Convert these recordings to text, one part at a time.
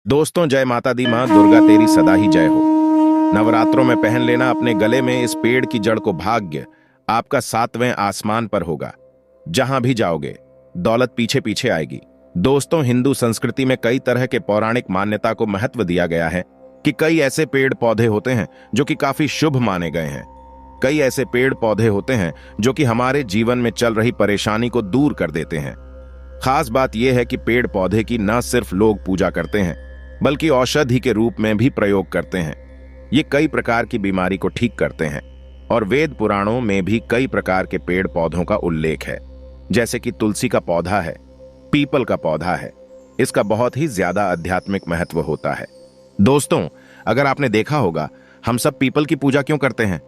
दोस्तों, जय माता दी माँ दुर्गा तेरी सदा ही जय हो। नवरात्रों में पहन लेना अपने गले में इस पेड़ की जड़ को भाग्य आपका 7वें आसमान पर होगा। जहां भी जाओगे दौलत पीछे पीछे आएगी। दोस्तों, हिंदू संस्कृति में कई तरह के पौराणिक मान्यता को महत्व दिया गया है कि कई ऐसे पेड़ पौधे होते हैं जो कि काफी शुभ माने गए हैं। कई ऐसे पेड़ पौधे होते हैं जो कि हमारे जीवन में चल रही परेशानी को दूर कर देते हैं। खास बात यह है कि पेड़ पौधे की न सिर्फ लोग पूजा करते हैं बल्कि औषधि के रूप में भी प्रयोग करते हैं। ये कई प्रकार की बीमारी को ठीक करते हैं और वेद पुराणों में भी कई प्रकार के पेड़ पौधों का उल्लेख है, जैसे कि तुलसी का पौधा है, पीपल का पौधा है। इसका बहुत ही ज्यादा आध्यात्मिक महत्व होता है। दोस्तों, अगर आपने देखा होगा, हम सब पीपल की पूजा क्यों करते हैं?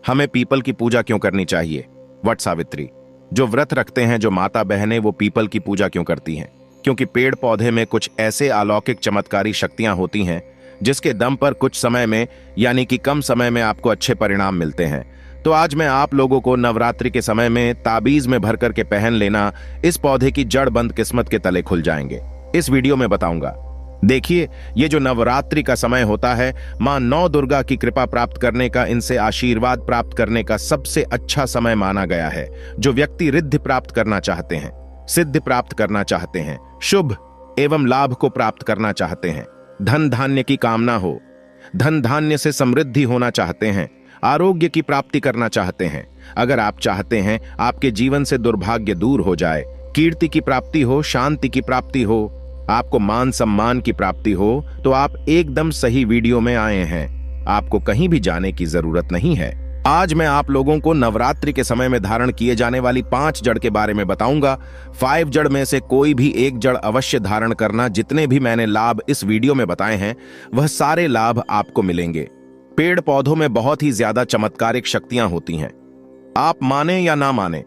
हमें पीपल की पूजा क्यों करनी चाहिए? वट सावित्री जो व्रत रखते हैं, जो माता बहनें, वो पीपल की पूजा क्यों करती हैं? क्योंकि पेड़ पौधे में कुछ ऐसे अलौकिक चमत्कारी शक्तियां होती हैं जिसके दम पर कुछ समय में यानी कि कम समय में आपको अच्छे परिणाम मिलते हैं। तो आज मैं आप लोगों को नवरात्रि के समय में ताबीज में भर करके पहन लेना इस पौधे की जड़ बंद किस्मत के तले खुल जाएंगे, इस वीडियो में बताऊंगा। देखिए, ये जो नवरात्रि का समय होता है, मां नौ दुर्गा की कृपा प्राप्त करने का, इनसे आशीर्वाद प्राप्त करने का सबसे अच्छा समय माना गया है। जो व्यक्ति रिद्धि प्राप्त करना चाहते हैं, सिद्धि प्राप्त करना चाहते हैं, शुभ एवं लाभ को प्राप्त करना चाहते हैं, धन धान्य की कामना हो, धन धान्य से समृद्धि होना चाहते हैं, आरोग्य की प्राप्ति करना चाहते हैं, अगर आप चाहते हैं आपके जीवन से दुर्भाग्य दूर हो जाए, कीर्ति की प्राप्ति हो, शांति की प्राप्ति हो, आपको मान सम्मान की प्राप्ति हो, तो आप एकदम सही वीडियो में आए हैं। आपको कहीं भी जाने की जरूरत नहीं है। आज मैं आप लोगों को नवरात्रि के समय में धारण किए जाने वाली 5 जड़ के बारे में बताऊंगा। 5 जड़ में से कोई भी एक जड़ अवश्य धारण करना। जितने भी मैंने लाभ इस वीडियो में बताए हैं, वह सारे लाभ आपको मिलेंगे। पेड़ पौधों में बहुत ही ज्यादा चमत्कारिक शक्तियां होती हैं। आप माने या ना माने,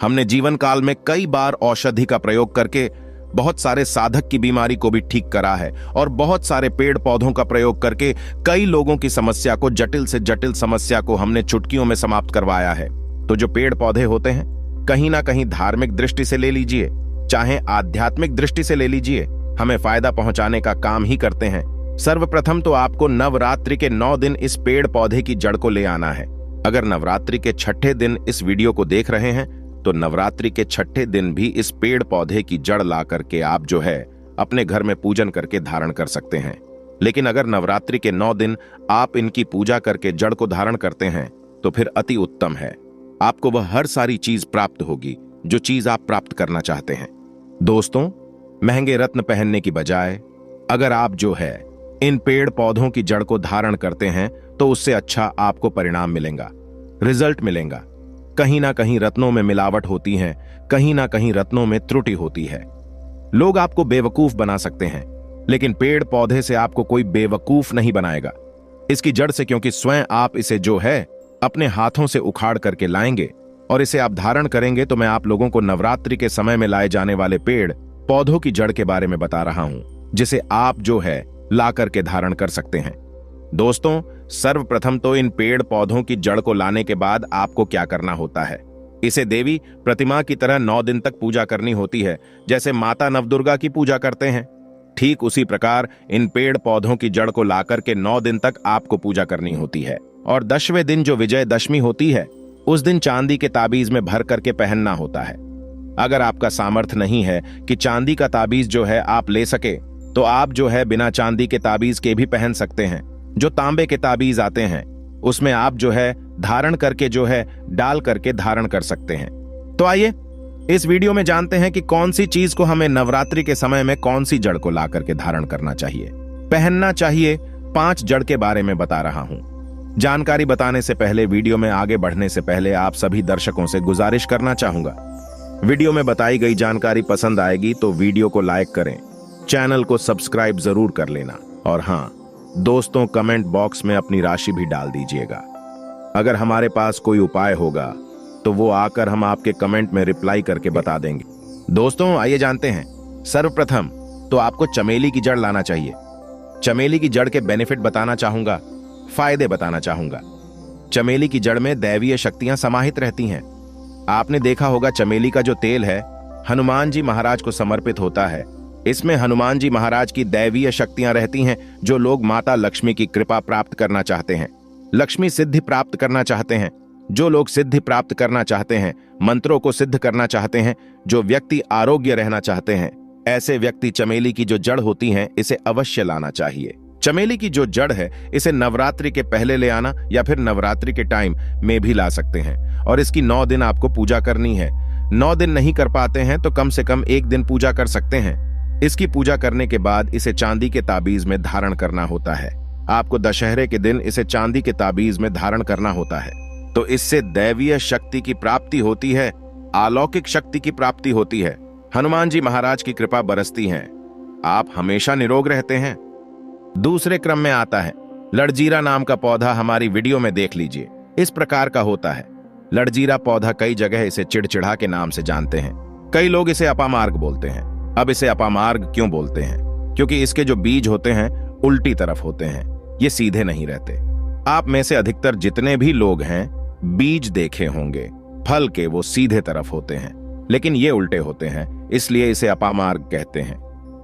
हमने जीवन काल में कई बार औषधि का प्रयोग करके बहुत सारे साधक की बीमारी को भी ठीक करा है और बहुत सारे पेड़ पौधों का प्रयोग करके कई लोगों की समस्या को, जटिल से जटिल समस्या को हमने चुटकियों में समाप्त करवाया है। तो जो पेड़ पौधे होते हैं, कहीं ना कहीं धार्मिक दृष्टि से ले लीजिए, चाहे आध्यात्मिक दृष्टि से ले लीजिए, हमें फायदा पहुंचाने का काम ही करते हैं। सर्वप्रथम तो आपको नवरात्रि के 9 दिन इस पेड़ पौधे की जड़ को ले आना है। अगर नवरात्रि के 6ठे दिन इस वीडियो को देख रहे हैं तो नवरात्रि के 6ठे दिन भी इस पेड़ पौधे की जड़ ला करके आप जो है अपने घर में पूजन करके धारण कर सकते हैं। लेकिन अगर नवरात्रि के 9 दिन आप इनकी पूजा करके जड़ को धारण करते हैं तो फिर अति उत्तम है। आपको वह हर सारी चीज प्राप्त होगी जो चीज आप प्राप्त करना चाहते हैं। दोस्तों, महंगे रत्न पहनने की बजाय अगर आप जो है इन पेड़ पौधों की जड़ को धारण करते हैं तो उससे अच्छा आपको परिणाम मिलेगा, रिजल्ट मिलेगा। कहीं ना कहीं रत्नों में मिलावट होती है, कहीं ना कहीं रत्नों में त्रुटि होती है। लोग आपको बेवकूफ बना सकते हैं, लेकिन पेड़ पौधे से आपको कोई बेवकूफ नहीं बनाएगा इसकी जड़ से, क्योंकि स्वयं आप इसे जो है अपने हाथों से उखाड़ करके लाएंगे और इसे आप धारण करेंगे। तो मैं आप लोगों को नवरात्रि के समय में लाए जाने वाले पेड़ पौधों की जड़ के बारे में बता रहा हूं, जिसे आप जो है ला करके धारण कर सकते हैं। दोस्तों, सर्वप्रथम तो इन पेड़ पौधों की जड़ को लाने के बाद आपको क्या करना होता है, इसे देवी प्रतिमा की तरह 9 दिन तक पूजा करनी होती है। जैसे माता नवदुर्गा की पूजा करते हैं, ठीक उसी प्रकार इन पेड़ पौधों की जड़ को लाकर के 9 दिन तक आपको पूजा करनी होती है। और 10वें दिन जो विजयदशमी होती है, उस दिन चांदी के ताबीज में भर करके पहनना होता है। अगर आपका सामर्थ्य नहीं है कि चांदी का ताबीज जो है आप ले सके, तो आप जो है बिना चांदी के ताबीज के भी पहन सकते हैं। जो तांबे के ताबीज आते हैं उसमें आप जो है धारण करके जो है डाल करके धारण कर सकते हैं। तो आइए इस वीडियो में जानते हैं कि कौन सी चीज को हमें नवरात्रि के समय में कौन सी जड़ को ला करके धारण करना चाहिए, पहनना चाहिए। 5 जड़ के बारे में बता रहा हूं। जानकारी बताने से पहले, वीडियो में आगे बढ़ने से पहले आप सभी दर्शकों से गुजारिश करना चाहूंगा, वीडियो में बताई गई जानकारी पसंद आएगी तो वीडियो को लाइक करें, चैनल को सब्सक्राइब जरूर कर लेना और हाँ दोस्तों, कमेंट बॉक्स में अपनी राशि भी डाल दीजिएगा। अगर हमारे पास कोई उपाय होगा तो वो आकर हम आपके कमेंट में रिप्लाई करके बता देंगे। दोस्तों, आइए जानते हैं। सर्वप्रथम तो आपको चमेली की जड़ लाना चाहिए। चमेली की जड़ के बेनिफिट बताना चाहूंगा, फायदे बताना चाहूंगा। चमेली की जड़ में दैवीय शक्तियां समाहित रहती हैं। आपने देखा होगा चमेली का जो तेल है हनुमान जी महाराज को समर्पित होता है। इसमें हनुमान जी महाराज की दैवीय शक्तियां रहती हैं, जो लोग माता लक्ष्मी की कृपा प्राप्त करना चाहते हैं, लक्ष्मी सिद्धि प्राप्त करना चाहते हैं, जो लोग सिद्धि प्राप्त करना चाहते हैं, मंत्रों को सिद्ध करना चाहते हैं, जो व्यक्ति आरोग्य रहना चाहते हैं, ऐसे व्यक्ति चमेली की जो जड़ होती हैं इसे अवश्य लाना चाहिए। चमेली की जो जड़ है इसे नवरात्रि के पहले ले आना या फिर नवरात्रि के टाइम में भी ला सकते हैं और इसकी 9 दिन आपको पूजा करनी है। 9 दिन नहीं कर पाते हैं तो कम से कम 1 दिन पूजा कर सकते हैं। इसकी पूजा करने के बाद इसे चांदी के ताबीज में धारण करना होता है। आपको दशहरे के दिन इसे चांदी के ताबीज में धारण करना होता है, तो इससे दैवीय शक्ति की प्राप्ति होती है, अलौकिक शक्ति की प्राप्ति होती है, हनुमान जी महाराज की कृपा बरसती है, आप हमेशा निरोग रहते हैं। दूसरे क्रम में आता है लड़जीरा नाम का पौधा। हमारी वीडियो में देख लीजिए, इस प्रकार का होता है। लड़जीरा पौधा कई जगह इसे चिड़चिड़ा के नाम से जानते हैं। कई लोग इसे अपामार्ग बोलते हैं। अब इसे अपामार्ग क्यों बोलते हैं? क्योंकि इसके जो बीज होते हैं उल्टी तरफ होते हैं, ये सीधे नहीं रहते। आप में से अधिकतर जितने भी लोग हैं बीज देखे होंगे, फल के वो सीधे तरफ होते हैं, लेकिन ये उल्टे होते हैं, इसलिए इसे अपामार्ग कहते हैं।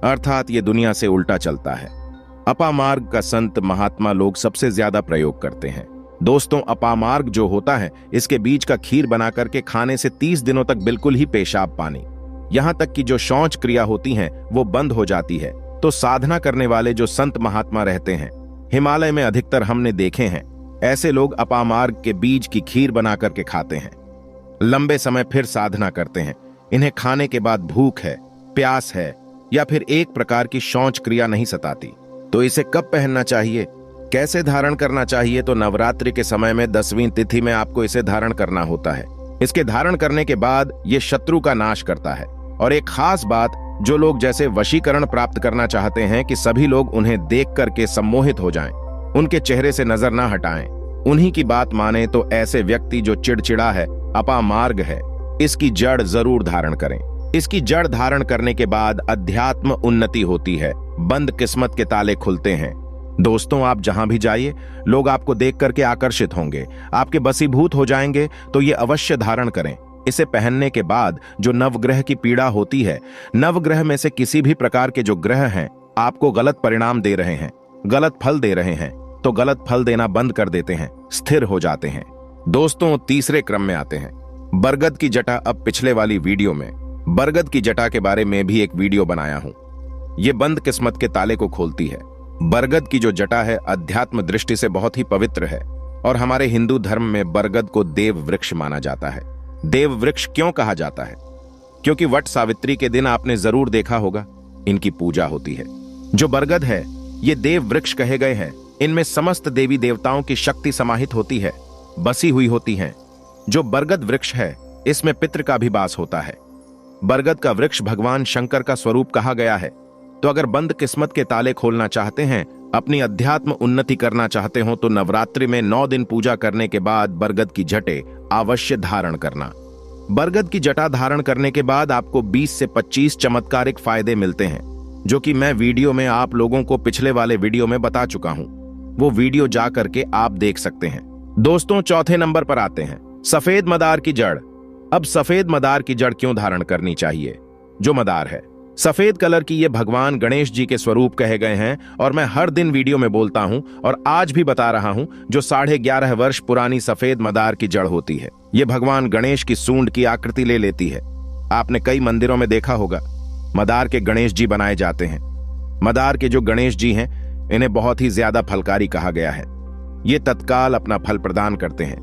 अर्थात ये दुनिया से उल्टा चलता है। अपामार्ग का संत महात्मा लोग सबसे ज्यादा प्रयोग करते हैं। दोस्तों, अपामार्ग जो होता है इसके बीज का खीर बना करके खाने से 30 दिनों तक बिल्कुल ही पेशाब पानी, यहां तक कि जो शौच क्रिया होती है वो बंद हो जाती है। तो साधना करने वाले जो संत महात्मा रहते हैं, हिमालय में अधिकतर हमने देखे हैं, ऐसे लोग अपामार्ग के बीज की खीर बना करके खाते हैं। लंबे समय फिर साधना करते हैं। इन्हें खाने के बाद भूख है, प्यास है या फिर एक प्रकार की शौच क्रिया नहीं सताती। तो इसे कब पहनना चाहिए, कैसे धारण करना चाहिए? तो नवरात्रि के समय में 10वीं तिथि में आपको इसे धारण करना होता है। इसके धारण करने के बाद ये शत्रु का नाश करता है। और एक खास बात, जो लोग जैसे वशीकरण प्राप्त करना चाहते हैं कि सभी लोग उन्हें देख करके सम्मोहित हो जाएं, उनके चेहरे से नजर ना हटाएं, उन्हीं की बात माने, तो ऐसे व्यक्ति जो चिड़चिड़ा है, अपामार्ग है, इसकी जड़ जरूर धारण करें। इसकी जड़ धारण करने के बाद अध्यात्म उन्नति होती है, बंद किस्मत के ताले खुलते हैं। दोस्तों, आप जहां भी जाइए लोग आपको देख करके आकर्षित होंगे, आपके बसीभूत हो जाएंगे, तो ये अवश्य धारण करें। इसे पहनने के बाद जो नवग्रह की पीड़ा होती है, नवग्रह में से किसी भी प्रकार के जो ग्रह हैं आपको गलत परिणाम दे रहे हैं, गलत फल दे रहे हैं, तो गलत फल देना बंद कर देते हैं, स्थिर हो जाते हैं। दोस्तों, तीसरे क्रम में आते हैं बरगद की जटा। अब पिछले वाली वीडियो में बरगद की जटा के बारे में भी एक वीडियो बनाया हूं। ये बंद किस्मत के ताले को खोलती है। बरगद की जो जटा है अध्यात्म दृष्टि से बहुत ही पवित्र है और हमारे हिंदू धर्म में बरगद को देव वृक्ष माना जाता है। देव वृक्ष क्यों कहा जाता है? क्योंकि वट सावित्री के दिन आपने जरूर देखा होगा, इनकी पूजा होती है। जो बरगद है ये देव वृक्ष कहे गए हैं। इनमें समस्त देवी देवताओं की शक्ति समाहित होती है, बसी हुई होती है। जो बरगद वृक्ष है इसमें पितृ का भी वास होता है। बरगद का वृक्ष भगवान शंकर का स्वरूप कहा गया है। तो अगर बंद किस्मत के ताले खोलना चाहते हैं, अपनी अध्यात्म उन्नति करना चाहते हो, तो नवरात्रि में 9 दिन पूजा करने के बाद बरगद की जटे अवश्य धारण करना। बरगद की जटा धारण करने के बाद आपको 20 से 25 चमत्कारिक फायदे मिलते हैं, जो कि मैं वीडियो में आप लोगों को पिछले वाले वीडियो में बता चुका हूं। वो वीडियो जा करके आप देख सकते हैं। दोस्तों, चौथे नंबर पर आते हैं सफेद मदार की जड़। अब सफेद मदार की जड़ क्यों धारण करनी चाहिए? जो मदार है सफेद कलर की, ये भगवान गणेश जी के स्वरूप कहे गए हैं और मैं हर दिन वीडियो में बोलता हूं और आज भी बता रहा हूं। जो 11.5 वर्ष पुरानी सफेद मदार की जड़ होती है, ये भगवान गणेश की सूंड की आकृति ले लेती है। आपने कई मंदिरों में देखा होगा मदार के गणेश जी बनाए जाते हैं। मदार के जो गणेश जी हैं इन्हें बहुत ही ज्यादा फलकारी कहा गया है। ये तत्काल अपना फल प्रदान करते हैं।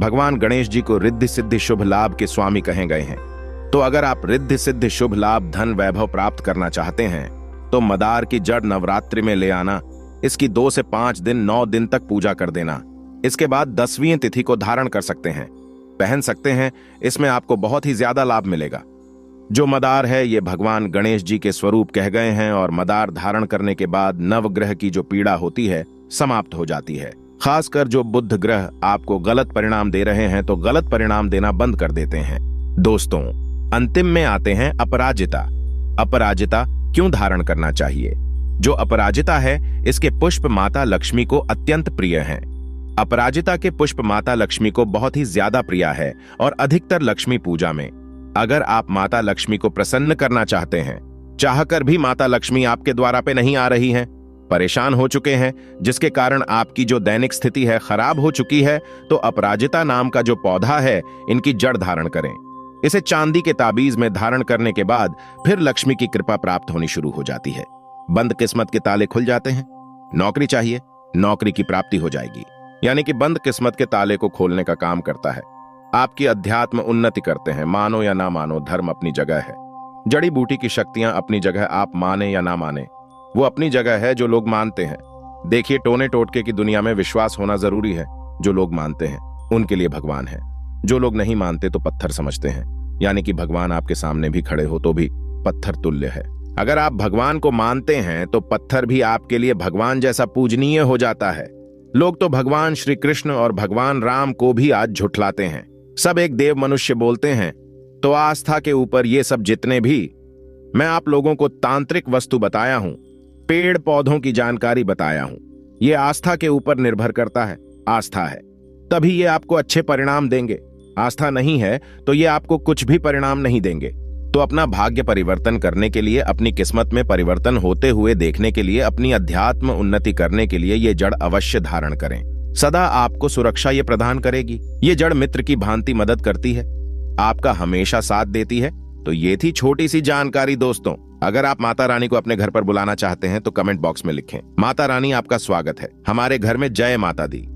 भगवान गणेश जी को रिद्धि सिद्धि शुभ लाभ के स्वामी कहे गए हैं। तो अगर आप रिद्धि सिद्धि शुभ लाभ धन वैभव प्राप्त करना चाहते हैं तो मदार की जड़ नवरात्रि में ले आना। इसकी 2 से 5 दिन 9 दिन तक पूजा कर देना। इसके बाद 10वीं तिथि को धारण कर सकते हैं, पहन सकते हैं। इसमें आपको बहुत ही ज्यादा लाभ मिलेगा। जो मदार है ये भगवान गणेश जी के स्वरूप कह गए हैं और मदार धारण करने के बाद नवग्रह की जो पीड़ा होती है समाप्त हो जाती है। खासकर जो बुध ग्रह आपको गलत परिणाम दे रहे हैं तो गलत परिणाम देना बंद कर देते हैं। दोस्तों, अंतिम में आते हैं अपराजिता। अपराजिता क्यों धारण करना चाहिए? जो अपराजिता है इसके पुष्प माता लक्ष्मी को अत्यंत प्रिय हैं। अपराजिता के पुष्प माता लक्ष्मी को बहुत ही ज्यादा प्रिय है और अधिकतर लक्ष्मी पूजा में अगर आप माता लक्ष्मी को प्रसन्न करना चाहते हैं चाहकर भी माता लक्ष्मी आपके द्वार पे नहीं आ रही हैं, परेशान हो चुके हैं, जिसके कारण आपकी जो दैनिक स्थिति है खराब हो चुकी है, तो अपराजिता नाम का जो पौधा है इनकी जड़ धारण करें। इसे चांदी के ताबीज में धारण करने के बाद फिर लक्ष्मी की कृपा प्राप्त होनी शुरू हो जाती है। बंद किस्मत के ताले खुल जाते हैं। नौकरी चाहिए, नौकरी की प्राप्ति हो जाएगी। यानी कि बंद किस्मत के ताले को खोलने का काम करता है। आपकी अध्यात्म उन्नति करते हैं। मानो या ना मानो, धर्म अपनी जगह है, जड़ी बूटी की शक्तियां अपनी जगह, आप माने या ना माने वो अपनी जगह है जो लोग मानते हैं। देखिए, टोने टोटके की दुनिया में विश्वास होना जरूरी है। जो लोग मानते हैं उनके लिए भगवान है, जो लोग नहीं मानते तो पत्थर समझते हैं। यानी कि भगवान आपके सामने भी खड़े हो तो भी पत्थर तुल्य है। अगर आप भगवान को मानते हैं तो पत्थर भी आपके लिए भगवान जैसा पूजनीय हो जाता है। लोग तो भगवान श्री कृष्ण और भगवान राम को भी आज झुठलाते हैं। सब एक देव मनुष्य बोलते हैं। तो आस्था के ऊपर ये सब जितने भी मैं आप लोगों को तांत्रिक वस्तु बताया हूं, पेड़ पौधों की जानकारी बताया हूं, ये आस्था के ऊपर निर्भर करता है। आस्था है तभी ये आपको अच्छे परिणाम देंगे। आस्था नहीं है तो ये आपको कुछ भी परिणाम नहीं देंगे। तो अपना भाग्य परिवर्तन करने के लिए, अपनी किस्मत में परिवर्तन होते हुए देखने के लिए, अपनी अध्यात्म उन्नति करने के लिए ये जड़ अवश्य धारण करें। सदा आपको सुरक्षा ये प्रदान करेगी। ये जड़ मित्र की भांति मदद करती है, आपका हमेशा साथ देती है। तो ये थी छोटी सी जानकारी दोस्तों। अगर आप माता रानी को अपने घर पर बुलाना चाहते हैं तो कमेंट बॉक्स में लिखें। माता रानी आपका स्वागत है हमारे घर में। जय माता दी।